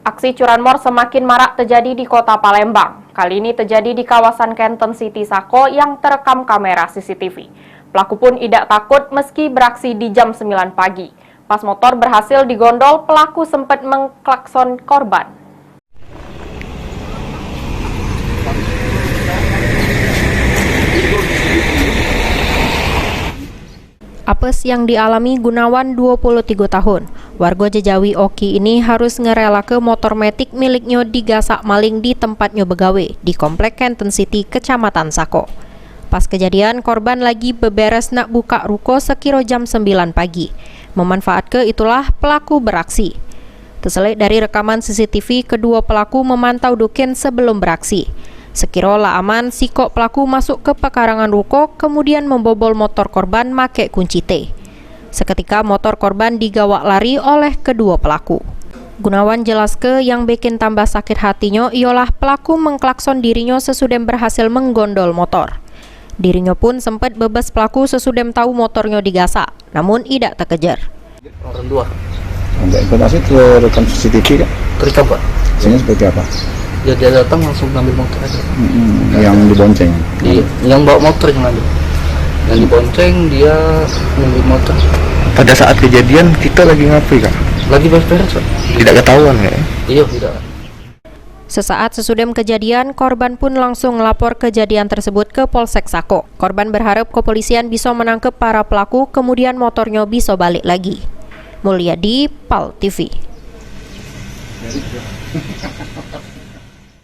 Aksi curanmor semakin marak terjadi di kota Palembang. Kali ini terjadi di kawasan Canton City Sako yang terekam kamera CCTV. Pelaku pun tidak takut meski beraksi di jam 9 pagi. Pas motor berhasil digondol, pelaku sempat mengklakson korban. Apes yang dialami Gunawan 23 tahun. Warga Jejawi Oki ini harus ngerela ke motor metik miliknya digasak maling di tempatnya begawe di Komplek Canton City, Kecamatan Sako. Pas kejadian, korban lagi beberes nak buka ruko sekira jam 9 pagi. Memanfaat ke itulah pelaku beraksi. Terselit dari rekaman CCTV, kedua pelaku memantau Dukin sebelum beraksi. Sekira lah aman, sikok pelaku masuk ke pekarangan ruko, kemudian membobol motor korban make kunci T. Seketika motor korban digawak lari oleh kedua pelaku. Gunawan jelas ke yang bikin tambah sakit hatinya ialah pelaku mengklakson dirinya sesudem berhasil menggondol motor. Dirinya pun sempat bebas pelaku sesudem tahu motornya digasak, namun tidak terkejar. Orang dua. Ada informasi terekam CCTV kan? Terekam Pak. Hasilnya seperti apa? Ya dia datang langsung ngambil motor aja. Yang dibonceng? Iya, yang bawa motor yang ngambil. Yang dibonceng dia ngambil motor. Pada saat kejadian kita lagi ngapain Kak? Lagi beres-beres Pak. Tidak ketahuan ya? Iya, tidak. Sesaat sesudem kejadian, korban pun langsung melapor kejadian tersebut ke Polsek Sako. Korban berharap kepolisian bisa menangkap para pelaku, kemudian motornya bisa balik lagi. Mulyadi, PAL TV.